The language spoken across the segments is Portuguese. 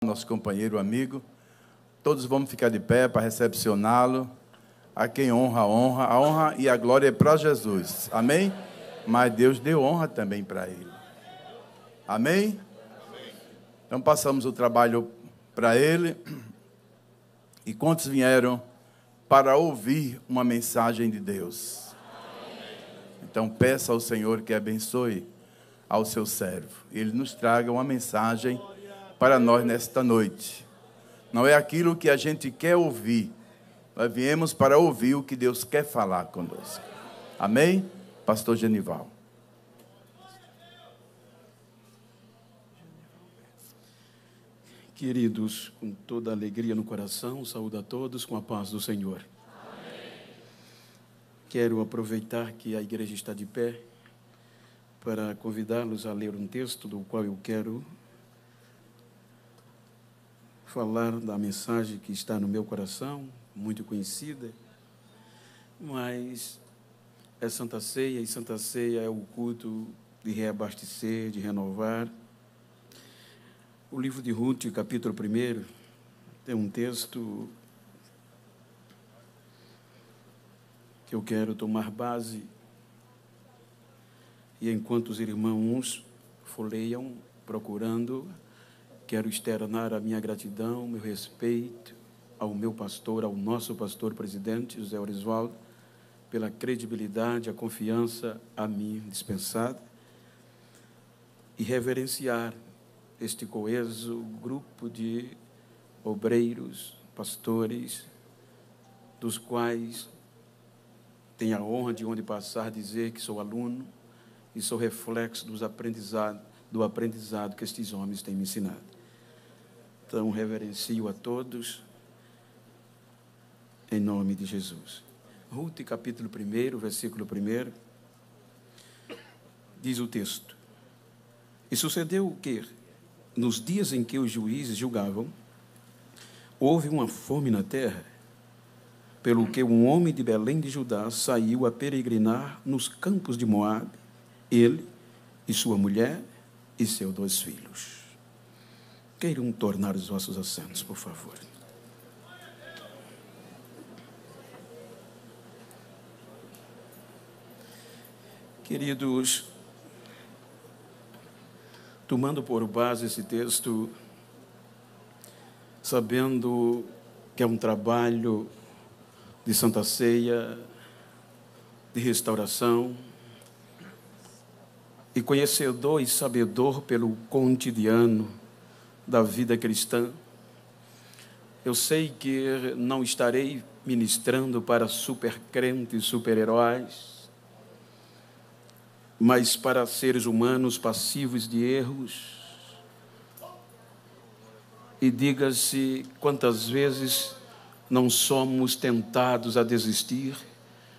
nosso companheiro, amigo. Todos vamos ficar de pé para recepcioná-lo. A quem honra, a honra. A honra e a glória é para Jesus. Amém? Mas Deus deu honra também para ele. Amém? Então passamos o trabalho para ele. E quantos vieram para ouvir uma mensagem de Deus? Então peça ao Senhor que abençoe ao seu servo. Ele nos traga uma mensagem para nós nesta noite. Não é aquilo que a gente quer ouvir. Nós viemos para ouvir o que Deus quer falar conosco. Amém? Pastor Genival. Queridos, com toda a alegria no coração, saúdo a todos com a paz do Senhor. Amém. Quero aproveitar que a igreja está de pé para convidá-los a ler um texto do qual eu quero falar da mensagem que está no meu coração, muito conhecida, mas é Santa Ceia, e Santa Ceia é o culto de reabastecer, de renovar. O livro de Ruth, capítulo 1, tem um texto que eu quero tomar base, e enquanto os irmãos folheiam, procurando, quero externar a minha gratidão, meu respeito ao meu pastor, ao nosso pastor presidente, José Orisvaldo, pela credibilidade, a confiança a mim dispensada, e reverenciar este coeso grupo de obreiros, pastores, dos quais tenho a honra de onde passar dizer que sou aluno e sou reflexo do aprendizado que estes homens têm me ensinado. Então, reverencio a todos, em nome de Jesus. Ruth, capítulo 1, versículo 1, diz o texto: E sucedeu que, nos dias em que os juízes julgavam, houve uma fome na terra, pelo que um homem de Belém de Judá saiu a peregrinar nos campos de Moabe, ele e sua mulher e seus 2 filhos. Queiram tornar os vossos assentos, por favor. Queridos, tomando por base esse texto, sabendo que é um trabalho de Santa Ceia, de restauração, e conhecedor e sabedor pelo cotidiano da vida cristã, eu sei que não estarei ministrando para supercrentes, super-heróis, mas para seres humanos passivos de erros. E diga-se quantas vezes não somos tentados a desistir,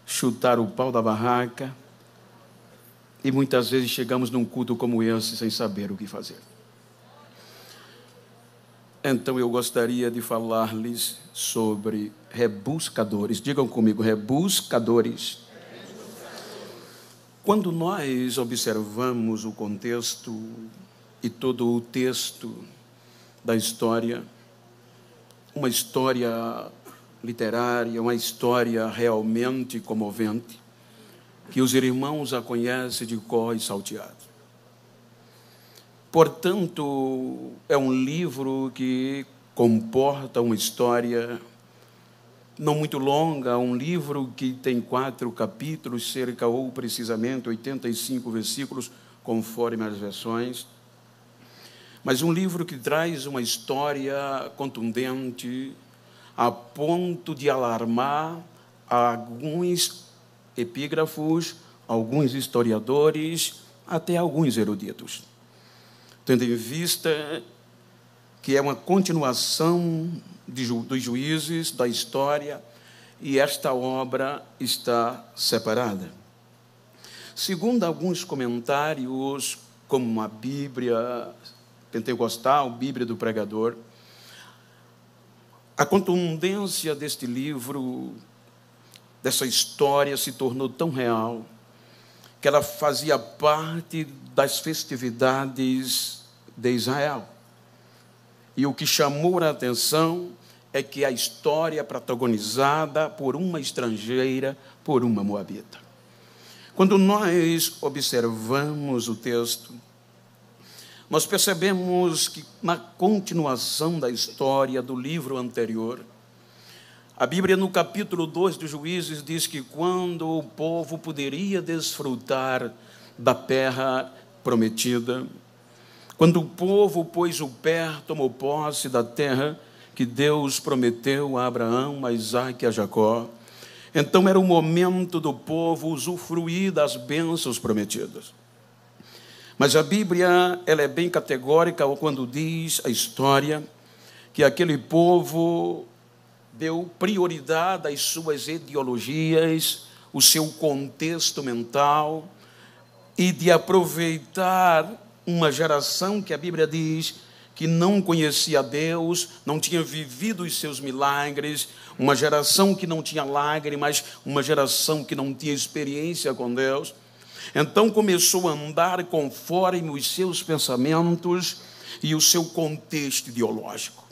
chutar o pau da barraca, e muitas vezes chegamos num culto como esse sem saber o que fazer. Então eu gostaria de falar-lhes sobre rebuscadores. Digam comigo, rebuscadores. Quando nós observamos o contexto e todo o texto da história, uma história literária, uma história realmente comovente, que os irmãos a conhecem de cor e salteado. Portanto, é um livro que comporta uma história não muito longa, um livro que tem 4 capítulos, cerca ou precisamente 85 versículos, conforme as versões. Mas um livro que traz uma história contundente, a ponto de alarmar alguns epígrafos, alguns historiadores, até alguns eruditos, tendo em vista que é uma continuação dos juízes, da história, e esta obra está separada. Segundo alguns comentários, como a Bíblia pentecostal, Bíblia do Pregador, a contundência deste livro, dessa história, se tornou tão real que ela fazia parte das festividades de Israel. E o que chamou a atenção é que a história é protagonizada por uma estrangeira, por uma moabita. Quando nós observamos o texto, nós percebemos que na continuação da história do livro anterior, a Bíblia no capítulo 2 dos Juízes diz que quando o povo poderia desfrutar da terra prometida, quando o povo pôs o pé, tomou posse da terra que Deus prometeu a Abraão, a Isaque e a Jacó, então era o momento do povo usufruir das bênçãos prometidas. Mas a Bíblia, ela é bem categórica quando diz a história que aquele povo deu prioridade às suas ideologias, o seu contexto mental, e de aproveitar uma geração que a Bíblia diz que não conhecia Deus, não tinha vivido os seus milagres, uma geração que não tinha lágrimas, uma geração que não tinha experiência com Deus. Então começou a andar conforme os seus pensamentos e o seu contexto ideológico.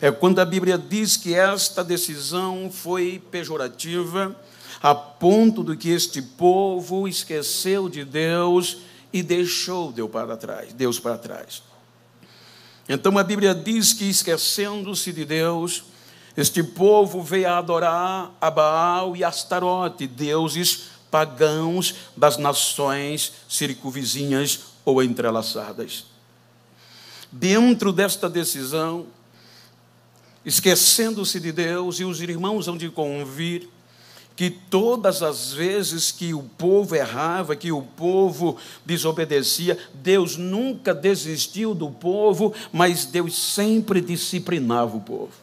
É quando a Bíblia diz que esta decisão foi pejorativa, a ponto de que este povo esqueceu de Deus e deixou Deus para trás. Então a Bíblia diz que, esquecendo-se de Deus, este povo veio a adorar a Baal e Astarote, deuses pagãos das nações circunvizinhas ou entrelaçadas. Dentro desta decisão, esquecendo-se de Deus, e os irmãos hão de convir que todas as vezes que o povo errava, que o povo desobedecia, Deus nunca desistiu do povo, mas Deus sempre disciplinava o povo.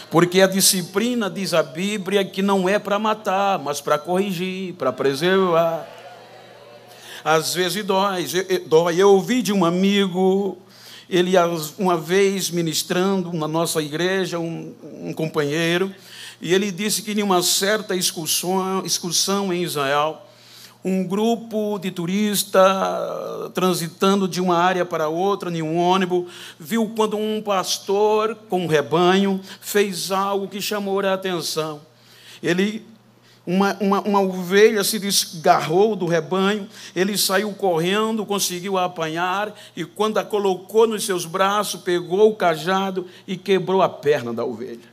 Porque a disciplina, diz a Bíblia, que não é para matar, mas para corrigir, para preservar. Às vezes dói. Eu ouvi de um amigo, ele uma vez ministrando na nossa igreja, um companheiro, e ele disse que em uma certa excursão em Israel, um grupo de turistas transitando de uma área para outra em um ônibus, viu quando um pastor com um rebanho fez algo que chamou a atenção. Uma ovelha se desgarrou do rebanho, ele saiu correndo, conseguiu a apanhar, e quando a colocou nos seus braços, pegou o cajado e quebrou a perna da ovelha.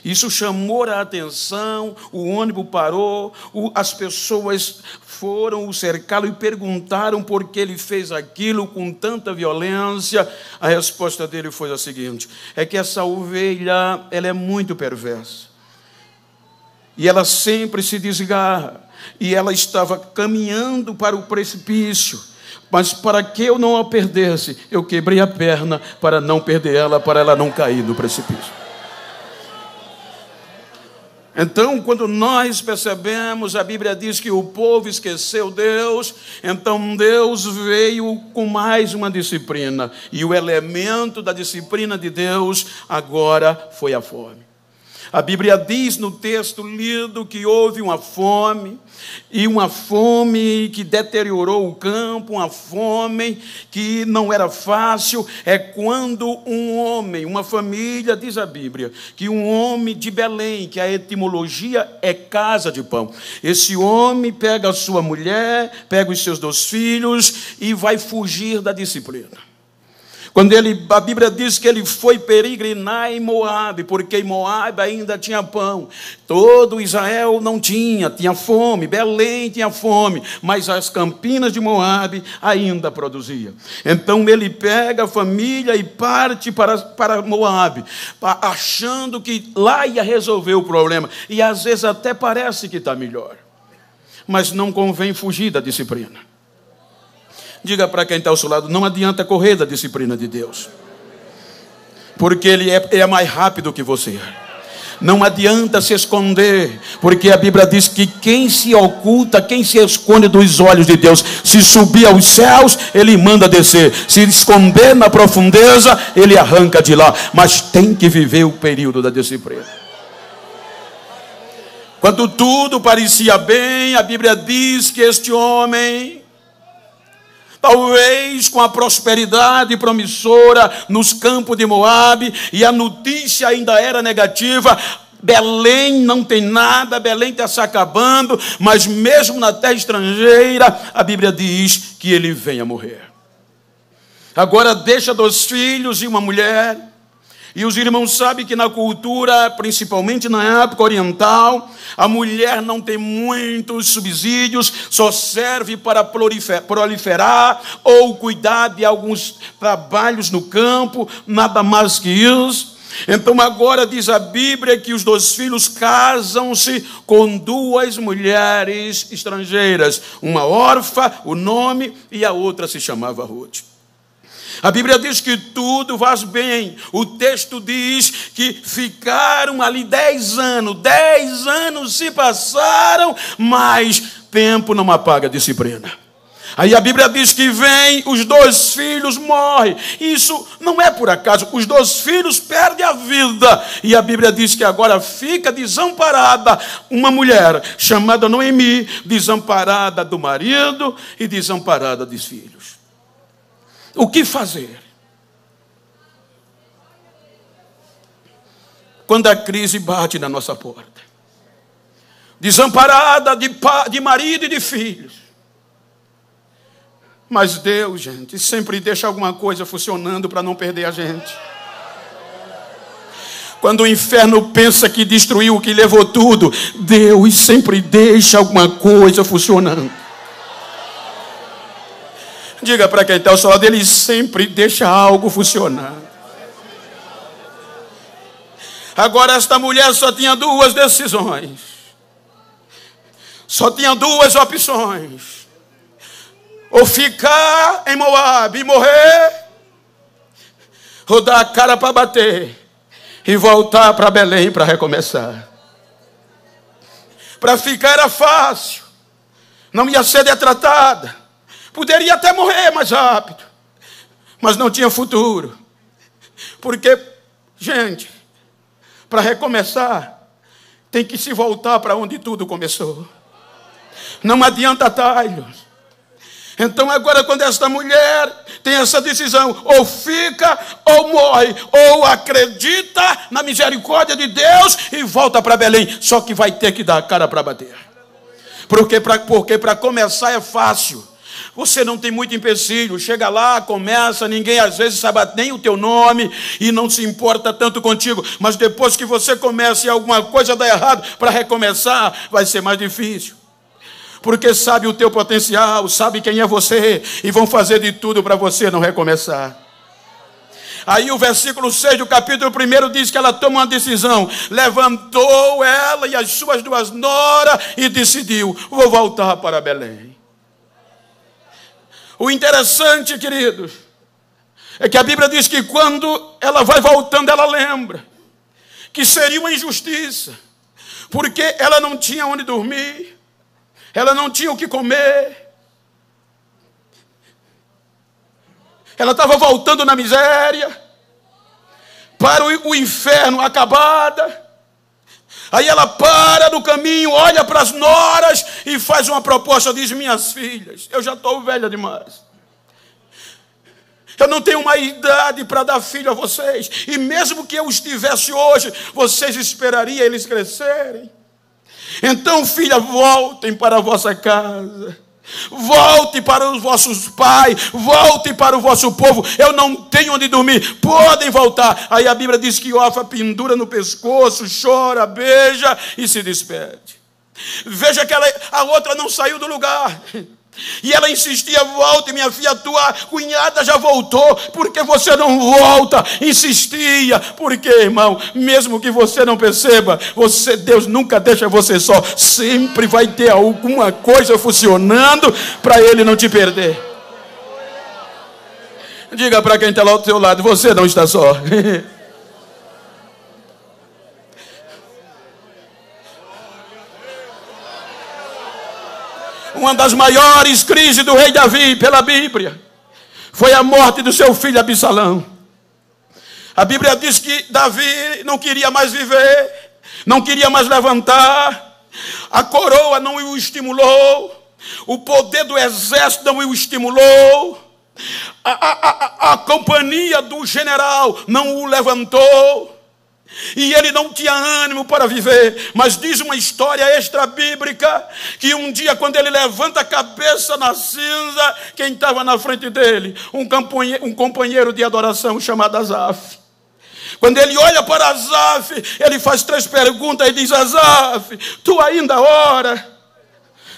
Isso chamou a atenção, o ônibus parou, as pessoas foram o cercá-lo e perguntaram por que ele fez aquilo com tanta violência. A resposta dele foi a seguinte: é que essa ovelha, ela é muito perversa. E ela sempre se desgarra. E ela estava caminhando para o precipício. Mas para que eu não a perdesse, eu quebrei a perna para não perder ela, para ela não cair no precipício. Então, quando nós percebemos, a Bíblia diz que o povo esqueceu Deus, então Deus veio com mais uma disciplina. E o elemento da disciplina de Deus agora foi a fome. A Bíblia diz no texto lido que houve uma fome, e uma fome que deteriorou o campo, uma fome que não era fácil. É quando um homem, uma família, diz a Bíblia, que um homem de Belém, que a etimologia é casa de pão, esse homem pega a sua mulher, pega os seus 2 filhos e vai fugir da disciplina. Quando a Bíblia diz que ele foi peregrinar em Moabe, porque em Moabe ainda tinha pão. Todo Israel não tinha fome, Belém tinha fome, mas as campinas de Moabe ainda produziam. Então ele pega a família e parte para Moabe, achando que lá ia resolver o problema. E às vezes até parece que está melhor, mas não convém fugir da disciplina. Diga para quem está ao seu lado: não adianta correr da disciplina de Deus, porque Ele é mais rápido que você. Não adianta se esconder, porque a Bíblia diz que quem se oculta, quem se esconde dos olhos de Deus, se subir aos céus, Ele manda descer. Se esconder na profundeza, Ele arranca de lá. Mas tem que viver o período da disciplina. Quando tudo parecia bem, a Bíblia diz que este homem talvez com a prosperidade promissora nos campos de Moabe, e a notícia ainda era negativa. Belém não tem nada, Belém está se acabando, mas mesmo na terra estrangeira, a Bíblia diz que ele vem a morrer. Agora deixa 2 filhos e uma mulher. E os irmãos sabem que na cultura, principalmente na época oriental, a mulher não tem muitos subsídios, só serve para proliferar ou cuidar de alguns trabalhos no campo, nada mais que isso. Então agora diz a Bíblia que os 2 filhos casam-se com 2 mulheres estrangeiras, uma órfã, o nome, e a outra se chamava Ruth. A Bíblia diz que tudo vai bem. O texto diz que ficaram ali 10 anos. 10 anos se passaram, mas tempo não apaga a disciplina. Aí a Bíblia diz que vem, os 2 filhos morrem. Isso não é por acaso. Os 2 filhos perdem a vida. E a Bíblia diz que agora fica desamparada uma mulher chamada Noemi, desamparada do marido e desamparada dos filhos. O que fazer? Quando a crise bate na nossa porta. Desamparada de marido e de filhos. Mas Deus, gente, sempre deixa alguma coisa funcionando para não perder a gente. Quando o inferno pensa que destruiu, que levou tudo, Deus sempre deixa alguma coisa funcionando. Diga para quem está ao seu lado, ele sempre deixa algo funcionar. Agora esta mulher só tinha 2 decisões. Só tinha 2 opções. Ou ficar em Moabe e morrer, ou dar a cara para bater e voltar para Belém para recomeçar. Para ficar era fácil, não ia ser detratada, poderia até morrer mais rápido, mas não tinha futuro. Porque, gente, para recomeçar, tem que se voltar para onde tudo começou. Não adianta atalhos. Então agora quando esta mulher tem essa decisão, ou fica ou morre, ou acredita na misericórdia de Deus e volta para Belém, só que vai ter que dar a cara para bater. Porque para começar é fácil. Você não tem muito empecilho, chega lá, começa, ninguém às vezes sabe nem o teu nome e não se importa tanto contigo. Mas depois que você começa e alguma coisa dá errado, para recomeçar vai ser mais difícil. Porque sabe o teu potencial, sabe quem é você e vão fazer de tudo para você não recomeçar. Aí o versículo 6 do capítulo 1 diz que ela toma uma decisão. Levantou ela e as suas 2 noras e decidiu, vou voltar para Belém. O interessante, queridos, é que a Bíblia diz que quando ela vai voltando, ela lembra que seria uma injustiça, porque ela não tinha onde dormir, ela não tinha o que comer, ela estava voltando na miséria, para o inferno acabada. Aí ela para no caminho, olha para as noras e faz uma proposta, diz, minhas filhas, eu já estou velha demais. Eu não tenho uma idade para dar filho a vocês. E mesmo que eu estivesse hoje, vocês esperariam eles crescerem. Então, filha, voltem para a vossa casa. Volte para os vossos pais, volte para o vosso povo. Eu não tenho onde dormir, podem voltar. Aí a Bíblia diz que Orfa pendura no pescoço, chora, beija e se despede. Veja que a outra não saiu do lugar. E ela insistia, volte minha filha, tua cunhada já voltou, porque você não volta? Insistia, porque, irmão, mesmo que você não perceba, Deus nunca deixa você só, sempre vai ter alguma coisa funcionando para Ele não te perder. Diga para quem está lá do seu lado, você não está só. Uma das maiores crises do rei Davi, pela Bíblia, foi a morte do seu filho Absalão. A Bíblia diz que Davi não queria mais viver, não queria mais levantar, a coroa não o estimulou, O poder do exército não o estimulou. A companhia do general não o levantou. E ele não tinha ânimo para viver. Mas diz uma história extra-bíblica que um dia, quando ele levanta a cabeça na cinza, quem estava na frente dele? Um companheiro de adoração chamado Asaf. Quando ele olha para Asaf, ele faz 3 perguntas e diz: Asaf, tu ainda ora?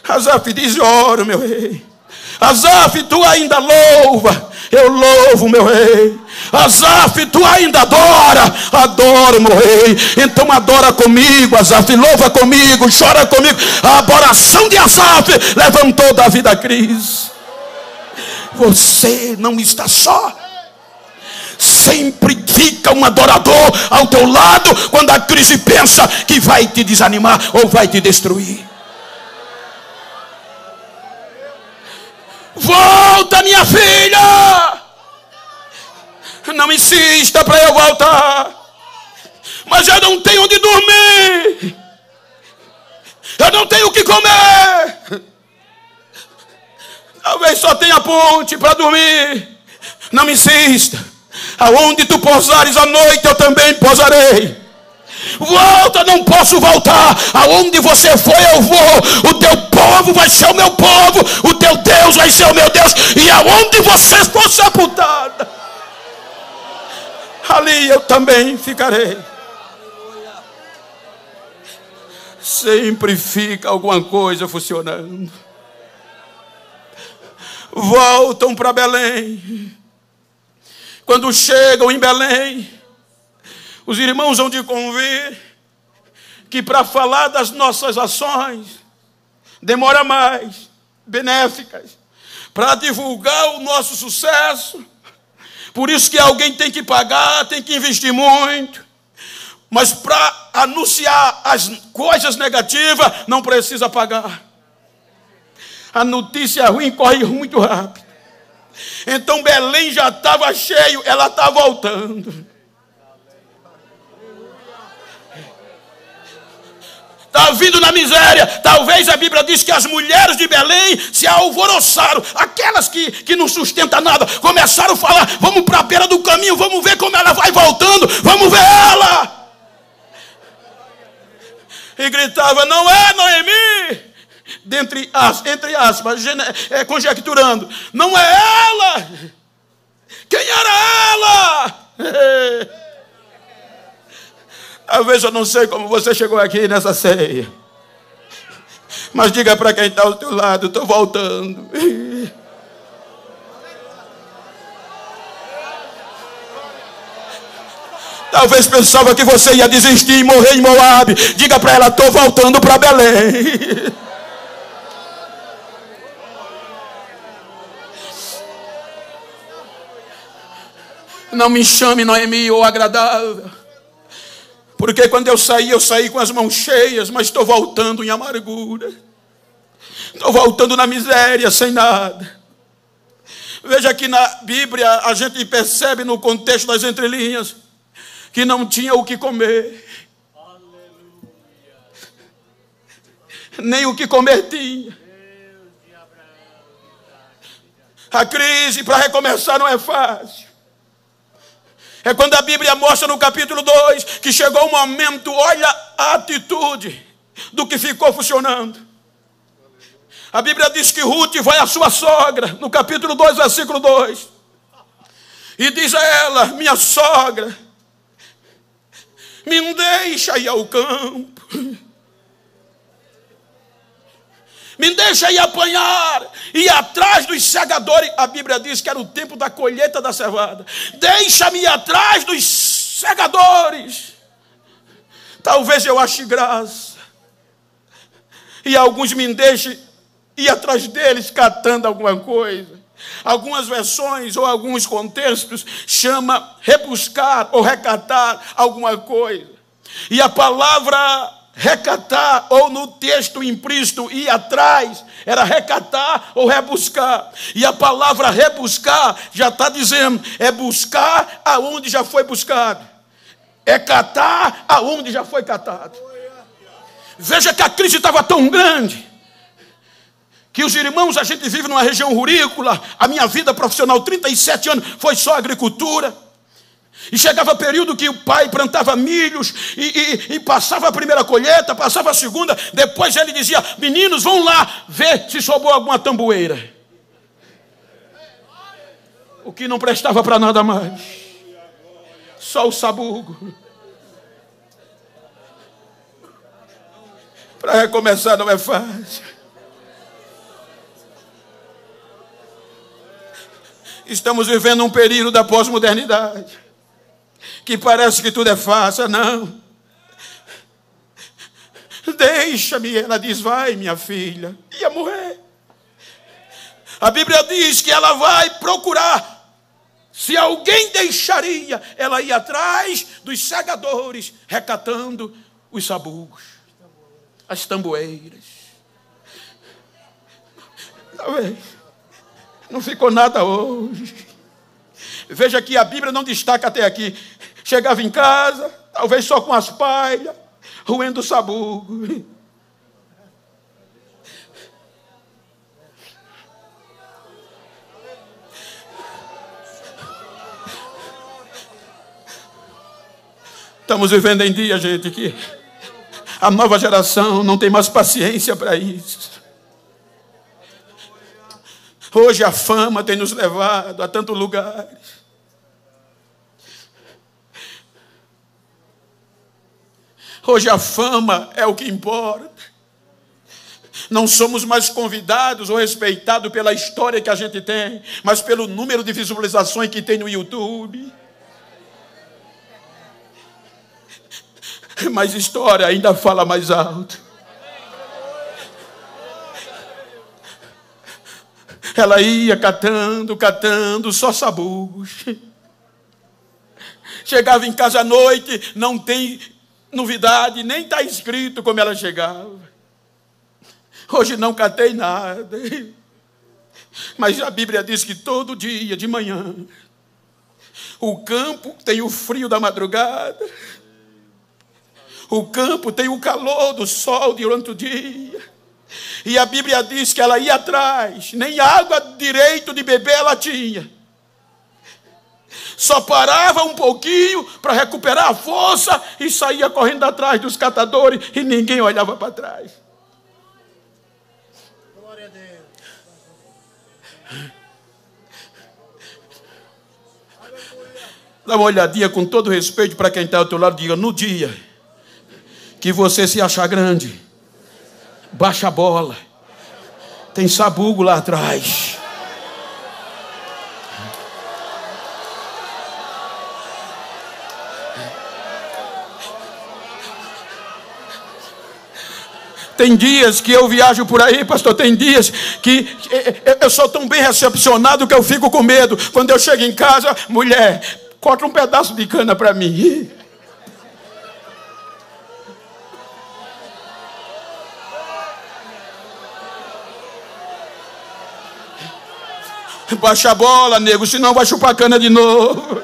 Asaf diz: oro, meu rei. Asaf, tu ainda louva? Eu louvo, meu rei. Asaf, tu ainda adora? Adoro, meu rei. Então adora comigo, Asaf, louva comigo, chora comigo. A adoração de Asaf levantou Davi da crise. Você não está só. Sempre fica um adorador ao teu lado quando a crise pensa que vai te desanimar ou vai te destruir. Volta, minha filha. Não insista para eu voltar. Mas eu não tenho onde dormir. Eu não tenho o que comer. Talvez só tenha ponte para dormir. Não insista. Aonde tu pousares à noite, eu também pousarei. Volta, não posso voltar. Aonde você for, eu vou. O teu povo vai ser o meu povo. O teu Deus vai ser o meu Deus. E aonde você for sepultada, ali eu também ficarei. Sempre fica alguma coisa funcionando. Voltam para Belém. Quando chegam em Belém, os irmãos vão de convir que para falar das nossas ações demora mais, benéficas, para divulgar o nosso sucesso. Por isso que alguém tem que pagar, tem que investir muito. Mas para anunciar as coisas negativas, não precisa pagar. A notícia ruim corre muito rápido. Então Belém já estava cheio, ela está voltando. Está vindo na miséria. Talvez a Bíblia diz que as mulheres de Belém se alvoroçaram. Aquelas que não sustentam nada, começaram a falar: vamos para a beira do caminho, vamos ver como ela vai voltando, vamos ver ela. E gritava: não é Noemi? Entre aspas, conjecturando: não é ela. Quem era ela? Talvez eu não sei como você chegou aqui nessa ceia, mas diga para quem está ao teu lado: estou voltando. Talvez pensava que você ia desistir e morrer em Moabe. Diga para ela: estou voltando para Belém. Não me chame Noemi ou agradável, porque quando eu saí com as mãos cheias, mas estou voltando em amargura. Estou voltando na miséria, sem nada. Veja que na Bíblia a gente percebe no contexto das entrelinhas que não tinha o que comer. Nem o que comer tinha. A crise para recomeçar não é fácil. É quando a Bíblia mostra no capítulo 2 que chegou o momento, olha a atitude do que ficou funcionando. A Bíblia diz que Ruth vai à sua sogra, no capítulo 2, versículo 2. E diz a ela: minha sogra, me deixa ir ao campo. Me deixa ir apanhar, ir atrás dos segadores. A Bíblia diz que era o tempo da colheita da cevada. Deixa-me ir atrás dos segadores. Talvez eu ache graça. E alguns me deixem ir atrás deles catando alguma coisa. Algumas versões ou alguns contextos chama rebuscar ou recatar alguma coisa. E a palavra recatar, ou no texto implícito, ir atrás, era recatar ou rebuscar. E a palavra rebuscar já está dizendo: é buscar aonde já foi buscado, é catar aonde já foi catado. Veja que a crise estava tão grande que os irmãos, a gente vive numa região rurícola. A minha vida profissional, 37 anos, foi só agricultura. E chegava período que o pai plantava milhos e passava a primeira colheita, passava a segunda. Depois ele dizia: meninos, vão lá ver se sobrou alguma tamboeira. O que não prestava para nada mais, só o sabugo. Para recomeçar não é fácil. Estamos vivendo um período da pós-modernidade, que parece que tudo é fácil. Não. Deixa-me, ela diz: vai, minha filha. Ia morrer. A Bíblia diz que ela vai procurar. Se alguém deixaria, ela ia atrás dos segadores, recatando os sabugos, as tamboeiras. Não ficou nada hoje. Veja que a Bíblia não destaca até aqui. Chegava em casa, talvez só com as palhas, roendo o sabugo. Estamos vivendo em dia, gente, que a nova geração não tem mais paciência para isso. Hoje a fama tem nos levado a tantos lugares. Hoje a fama é o que importa. Não somos mais convidados ou respeitados pela história que a gente tem, mas pelo número de visualizações que tem no YouTube. Mas história ainda fala mais alto. Ela ia catando, só sabugos. Chegava em casa à noite, não tem novidade, nem está escrito como ela chegava. Hoje não catei nada. Mas a Bíblia diz que todo dia de manhã, o campo tem o frio da madrugada. O campo tem o calor do sol durante o dia. E a Bíblia diz que ela ia atrás. Nem água direito de beber ela tinha. Só parava um pouquinho para recuperar a força e saía correndo atrás dos catadores e ninguém olhava para trás. Glória a Deus. Dá uma olhadinha com todo respeito para quem está ao teu lado. Diga: no dia que você se achar grande, baixa a bola. Tem sabugo lá atrás. Tem dias que eu viajo por aí, pastor, tem dias que eu sou tão bem recepcionado que eu fico com medo. Quando eu chego em casa: mulher, corta um pedaço de cana para mim. Baixa a bola, nego, senão vai chupar cana de novo.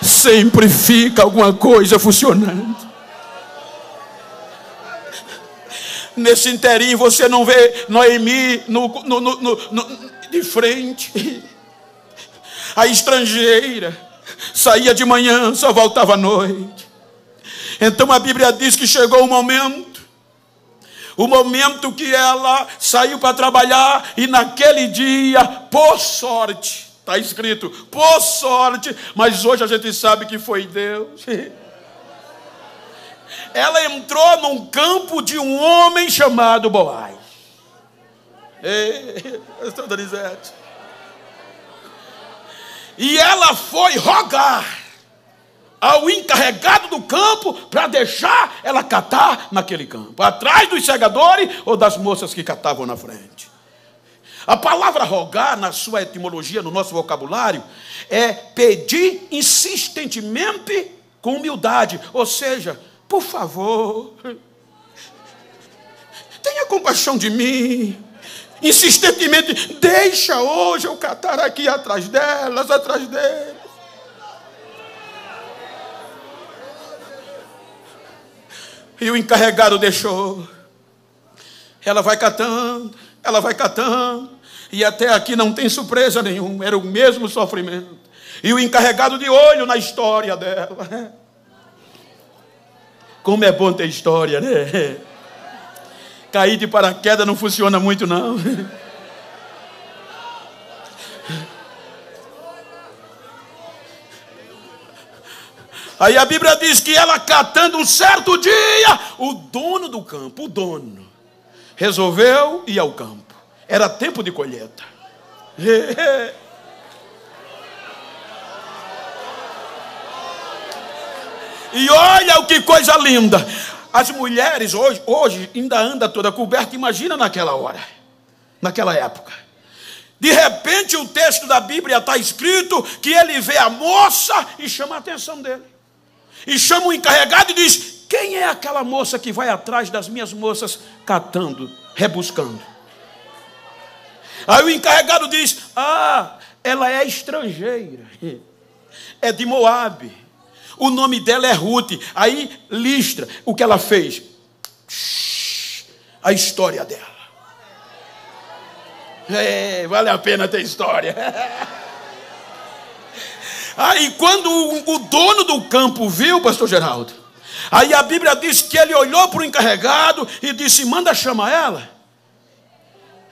Sempre fica alguma coisa funcionando. Nesse inteirinho você não vê Noemi de frente. A estrangeira saía de manhã, só voltava à noite. Então a Bíblia diz que chegou o momento que ela saiu para trabalhar, e naquele dia, por sorte, está escrito, por sorte, mas hoje a gente sabe que foi Deus. Ela entrou num campo de um homem chamado Boaz. Pastor Donizete. E ela foi rogar ao encarregado do campo para deixar ela catar naquele campo, atrás dos segadores ou das moças que catavam na frente. A palavra rogar, na sua etimologia, no nosso vocabulário, é pedir insistentemente com humildade. Ou seja, por favor, tenha compaixão de mim. insistentemente: deixa hoje eu catar aqui atrás delas, atrás deles. E o encarregado deixou. Ela vai catando, e até aqui não tem surpresa nenhuma, era o mesmo sofrimento. E o encarregado de olho na história dela. Como é bom ter história, né? Cair de paraquedas não funciona muito, não. Aí a Bíblia diz que ela catando um certo dia, o dono do campo, resolveu ir ao campo. Era tempo de colheita. E olha o que coisa linda. As mulheres hoje ainda andam toda coberta. Imagina naquela hora, naquela época. De repente o texto da Bíblia está escrito que ele vê a moça e chama a atenção dele. E chama o encarregado e diz: quem é aquela moça que vai atrás das minhas moças catando, rebuscando? Aí o encarregado diz: ela é estrangeira, é de Moabe, o nome dela é Ruth. Aí listra o que ela fez, a história dela. Vale a pena ter história. Aí quando o dono do campo viu, pastor Geraldo, aí a Bíblia diz que ele olhou para o encarregado e disse: manda chamar ela.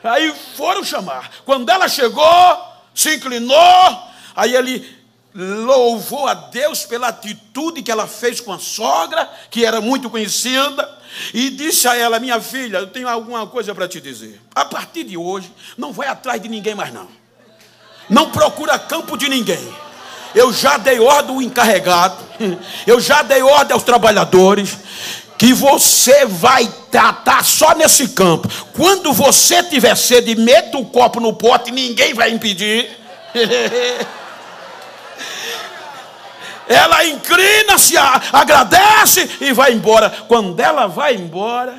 Aí foram chamar. Quando ela chegou, se inclinou, aí ele louvou a Deus pela atitude que ela fez com a sogra, que era muito conhecida, e disse a ela: minha filha, eu tenho alguma coisa para te dizer. A partir de hoje, não vai atrás de ninguém mais não. Não procura campo de ninguém. Eu já dei ordem ao encarregado, eu já dei ordem aos trabalhadores, que você vai tratar só nesse campo. Quando você tiver sede, meta o copo no pote, ninguém vai impedir. Ela inclina-se, agradece e vai embora. Quando ela vai embora,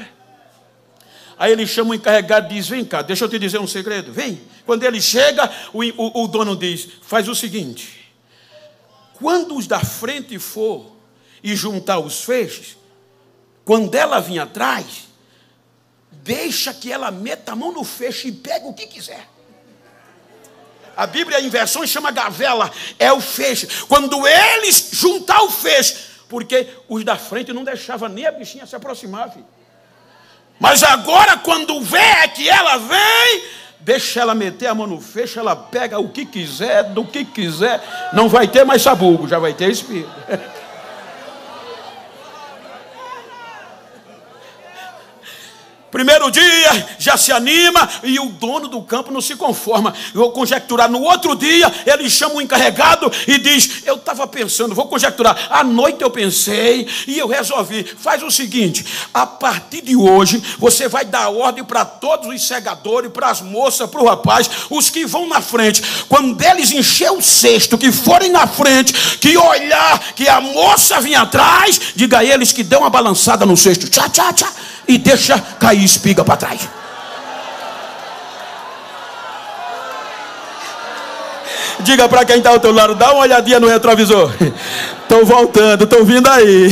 aí ele chama o encarregado e diz: vem cá, deixa eu te dizer um segredo, vem. Quando ele chega, o dono diz: faz o seguinte, quando os da frente for e juntar os feixes, quando ela vir atrás, deixa que ela meta a mão no feixe e pega o que quiser. A Bíblia em versões chama gavela, é o feixe. Quando eles juntar o feixe, porque os da frente não deixavam nem a bichinha se aproximar, filho. Mas agora quando vê que ela vem, deixa ela meter a mão no feixe, ela pega o que quiser, do que quiser. Não vai ter mais sabugo, já vai ter espírito. Primeiro dia, já se anima, e o dono do campo não se conforma. Eu vou conjecturar. No outro dia, ele chama o encarregado e diz: eu estava pensando, vou conjecturar. À noite eu pensei e eu resolvi. Faz o seguinte, a partir de hoje, você vai dar ordem para todos os segadores, para as moças, para o rapaz, os que vão na frente. Quando eles encher o cesto, que forem na frente, que olhar que a moça vinha atrás, diga a eles que dão uma balançada no cesto. Tchá, tchá, tchá. E deixa cair espiga para trás. Diga para quem está ao teu lado: dá uma olhadinha no retrovisor. Estão voltando, estão vindo aí.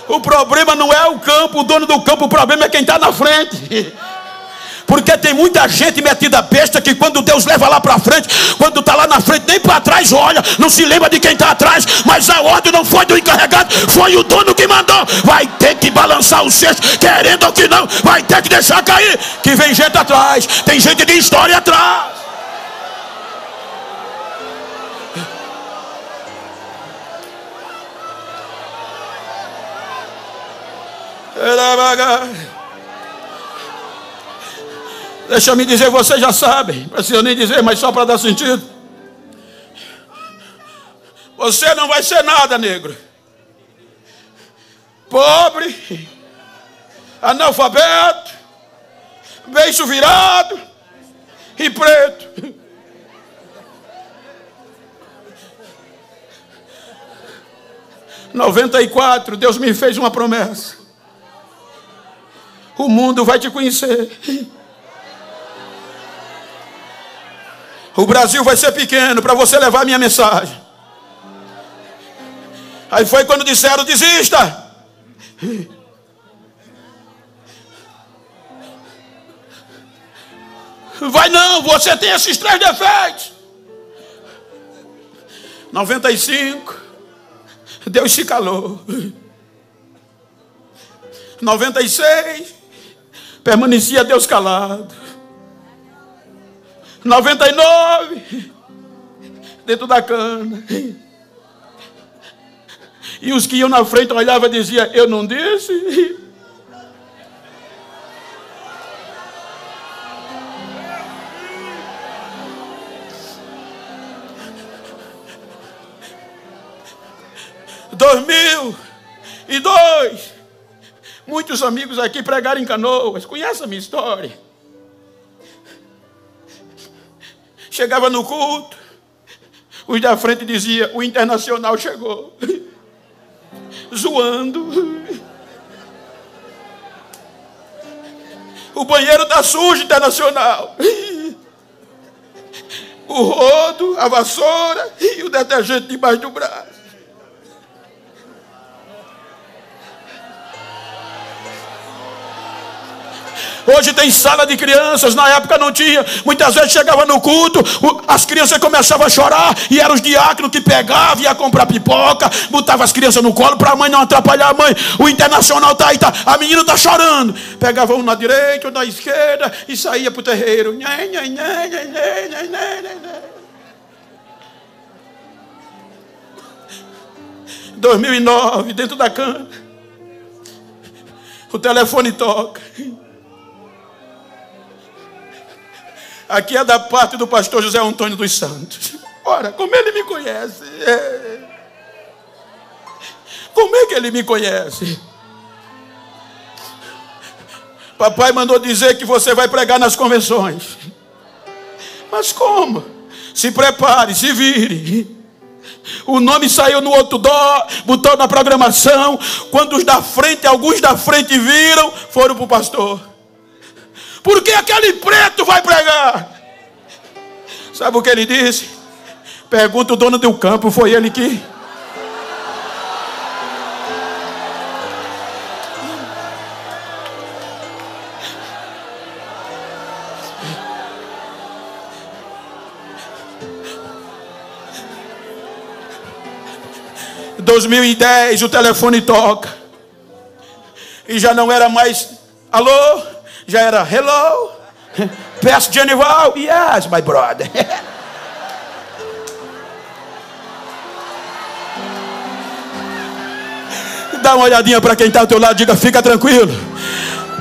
O problema não é o campo, o dono do campo, o problema é quem está na frente. Porque tem muita gente metida besta que quando Deus leva lá para frente, quando está lá na frente, nem para trás olha, não se lembra de quem está atrás. Mas a ordem não foi do encarregado, foi o dono que mandou. Vai ter que balançar o cesto, querendo ou que não, vai ter que deixar cair, que vem gente atrás, tem gente de história atrás. Deixa eu me dizer, vocês já sabem, não precisa nem dizer, mas só para dar sentido. Você não vai ser nada, negro. Pobre, analfabeto, beiço virado e preto. 94, Deus me fez uma promessa. O mundo vai te conhecer. O Brasil vai ser pequeno para você levar a minha mensagem. Aí foi quando disseram: desista. Vai não, você tem esses 3 defeitos. 95, Deus se calou. 96, permanecia Deus calado. 99, dentro da cana. E os que iam na frente olhavam e diziam: eu não disse? Em 2002, muitos amigos aqui pregaram em Canoas, conhecem a minha história. Chegava no culto, os da frente diziam: o Internacional chegou. Zoando. O banheiro está sujo, Internacional. O rodo, a vassoura e o detergente debaixo do braço. Hoje tem sala de crianças, na época não tinha. Muitas vezes chegava no culto, as crianças começavam a chorar, e eram os diáconos que pegavam, ia comprar pipoca, botava as crianças no colo para a mãe não atrapalhar a mãe. O Internacional tá aí, tá, a menina está chorando. Pegava um na direita, um na esquerda e saía para o terreiro. 2009, dentro da cama, o telefone toca. Aqui é da parte do pastor José Antônio dos Santos. Ora, como ele me conhece? Como é que ele me conhece? Papai mandou dizer que você vai pregar nas convenções. Mas como? Se prepare, se vire. O nome saiu no outdoor, botou na programação. Quando os da frente, alguns da frente viram, foram para o pastor. Por que aquele preto vai pregar? Sabe o que ele disse? Pergunta o dono do campo, foi ele que... Em 2010 o telefone toca. E já não era mais alô, já era hello. Pastor Genival, yes, my brother. Dá uma olhadinha para quem está ao teu lado, diga: fica tranquilo,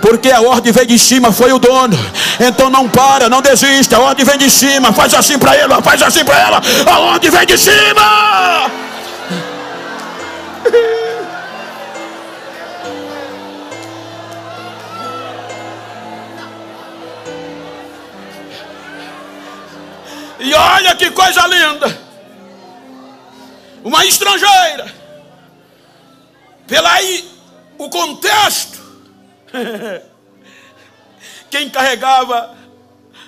porque a ordem vem de cima, foi o dono. Então não para, não desista. A ordem vem de cima, faz assim para ele, faz assim para ela. A ordem vem de cima. E olha que coisa linda. Uma estrangeira. Pela aí o contexto. Quem carregava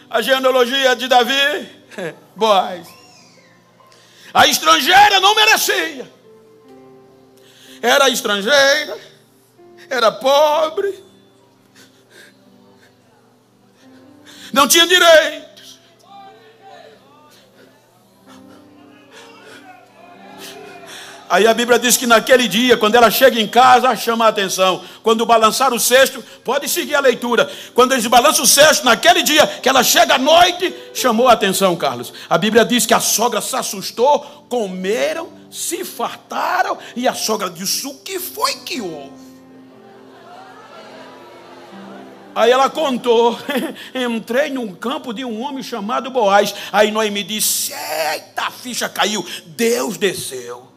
a genealogia de Davi? Boaz. A estrangeira não merecia. Era estrangeira, era pobre, não tinha direitos. Aí a Bíblia diz que naquele dia, quando ela chega em casa, chama a atenção. Quando balançar o cesto, pode seguir a leitura. Quando eles balançam o cesto, naquele dia que ela chega à noite, chamou a atenção, Carlos. A Bíblia diz que a sogra se assustou, comeram, se fartaram, e a sogra disse: o que foi que houve? Aí ela contou: entrei num campo de um homem chamado Boaz. Aí Noemi disse: eita, a ficha caiu, Deus desceu.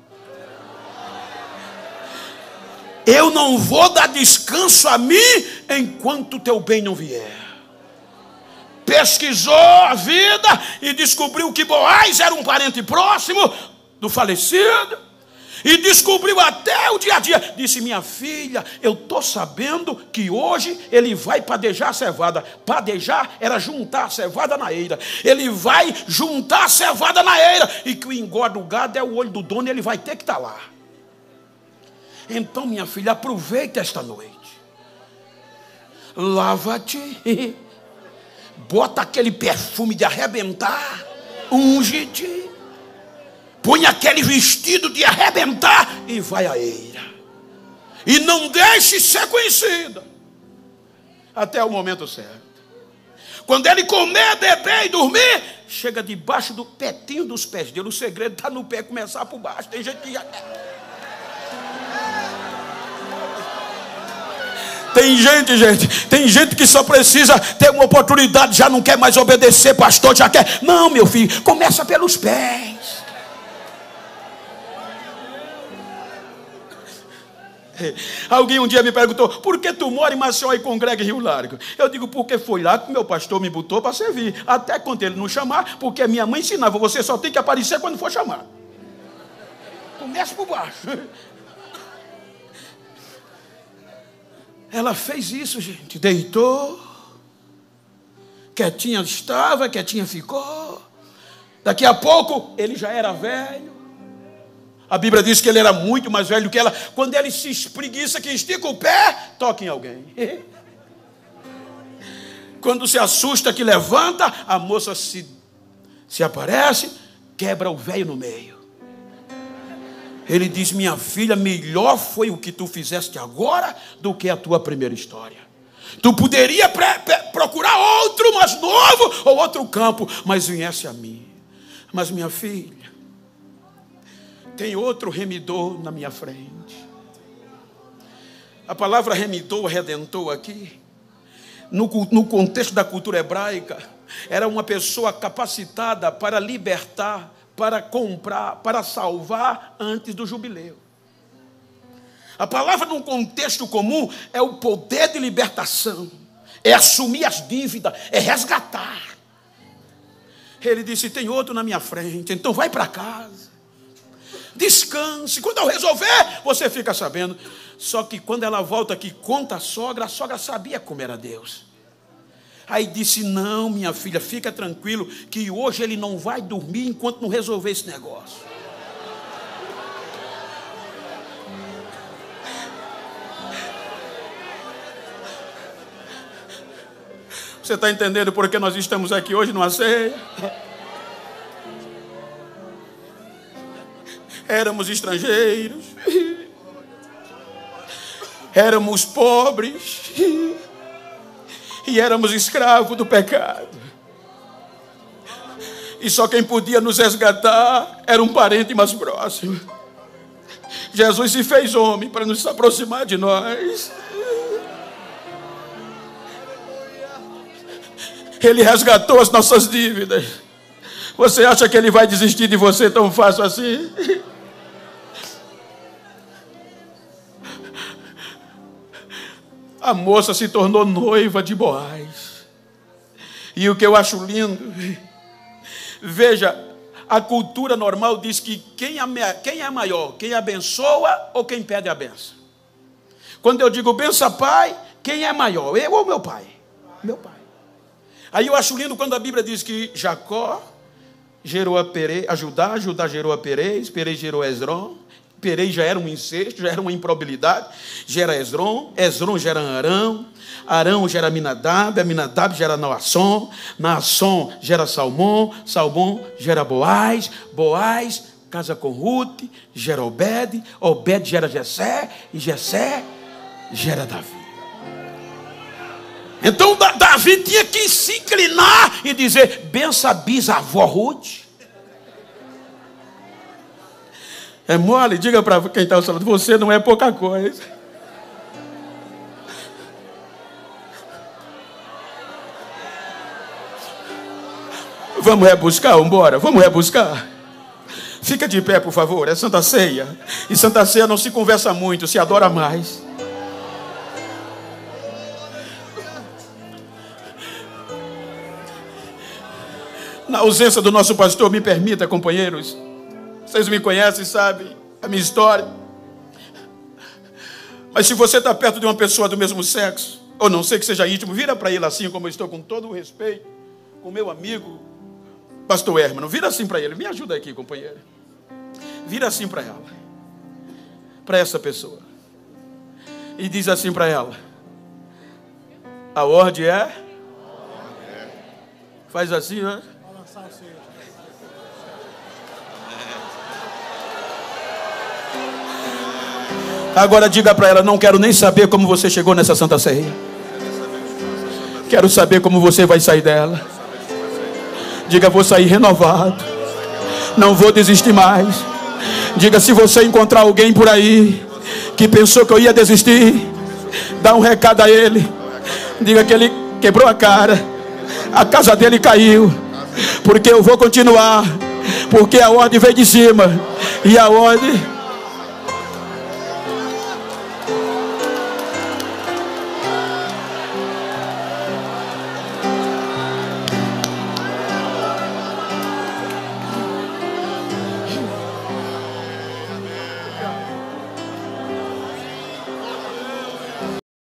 Eu não vou dar descanso a mim enquanto o teu bem não vier. Pesquisou a vida e descobriu que Boaz era um parente próximo do falecido. E descobriu até o dia a dia. Disse: minha filha, eu estou sabendo que hoje ele vai padejar a cevada. Padejar era juntar a cevada na eira. Ele vai juntar a cevada na eira. E que o engorda o gado é o olho do dono, e ele vai ter que estar lá. Então, minha filha, aproveita esta noite. Lava-te. Bota aquele perfume de arrebentar. Unge-te. Põe aquele vestido de arrebentar e vai à eira. E não deixe ser conhecida até o momento certo. Quando ele comer, beber e dormir, chega debaixo do petinho dos pés dele. O segredo está no pé, começar por baixo. Tem gente que já... Tem gente que só precisa ter uma oportunidade, já não quer mais obedecer, pastor, já quer. Não, meu filho, começa pelos pés. Alguém um dia me perguntou: por que tu mora em Maceió e congrega em Rio Largo? Eu digo: porque foi lá que meu pastor me botou para servir. Até quando ele não chamar, porque minha mãe ensinava: você só tem que aparecer quando for chamar. Começa por baixo. Ela fez isso, gente. Deitou. Quietinha estava, quietinha ficou. Daqui a pouco ele já era velho. A Bíblia diz que ele era muito mais velho que ela. Quando ele se espreguiça, que estica o pé, toca em alguém. Quando se assusta, que levanta, a moça se aparece, quebra o velho no meio. Ele diz: minha filha, melhor foi o que tu fizeste agora do que a tua primeira história. Tu poderia procurar outro mais novo ou outro campo, mas viesse a mim. Mas minha filha, tem outro remidor na minha frente. A palavra remidor, redentor aqui, no contexto da cultura hebraica, era uma pessoa capacitada para libertar, para comprar, para salvar antes do jubileu. A palavra, num contexto comum, é o poder de libertação, é assumir as dívidas, é resgatar. Ele disse: tem outro na minha frente, então vai para casa. Descanse, quando eu resolver, você fica sabendo. Só que quando ela volta aqui, conta a sogra sabia como era Deus. Aí disse: não, minha filha, fica tranquilo, que hoje ele não vai dormir enquanto não resolver esse negócio. Você está entendendo por que nós estamos aqui hoje numa ceia? Éramos estrangeiros, éramos pobres e éramos escravos do pecado. E só quem podia nos resgatar era um parente mais próximo. Jesus se fez homem para nos aproximar de nós. Ele resgatou as nossas dívidas. Você acha que ele vai desistir de você tão fácil assim? A moça se tornou noiva de Boaz. E o que eu acho lindo, veja, a cultura normal diz que quem é maior, quem abençoa ou quem pede a benção? Quando eu digo benção, pai, quem é maior, eu ou meu pai? Meu pai. Aí eu acho lindo quando a Bíblia diz que Jacó gerou a Perez, Judá gerou a Perez gerou a Esrom. Perez já era um incesto, já era uma improbabilidade, gera Esrom gera Arão, Arão gera Aminadab, Aminadab gera Naasson, Naasson gera Salmão gera Boaz, Boaz casa com Ruth, gera Obed, Obed gera Jessé, e Jessé gera Davi. Então Davi tinha que se inclinar e dizer: bença bisavó Ruth. É mole? Diga para quem está ao seu lado: você não é pouca coisa. Vamos rebuscar, vamos embora, vamos rebuscar. Fica de pé, por favor, é Santa Ceia. E Santa Ceia não se conversa muito, se adora mais. Na ausência do nosso pastor, me permita, companheiros, vocês me conhecem, sabem, a minha história. Mas se você está perto de uma pessoa do mesmo sexo, ou não sei que seja íntimo, vira para ele assim, como eu estou com todo o respeito, com meu amigo, pastor Hermano, vira assim para ele, me ajuda aqui, companheiro. Vira assim para ela, para essa pessoa, e diz assim para ela: a ordem é? Faz assim, né? Agora diga para ela: não quero nem saber como você chegou nessa Santa Ceia. Quero saber como você vai sair dela. Diga: vou sair renovado. Não vou desistir mais. Diga: se você encontrar alguém por aí que pensou que eu ia desistir, dá um recado a ele. Diga que ele quebrou a cara, a casa dele caiu, porque eu vou continuar, porque a ordem veio de cima, e a ordem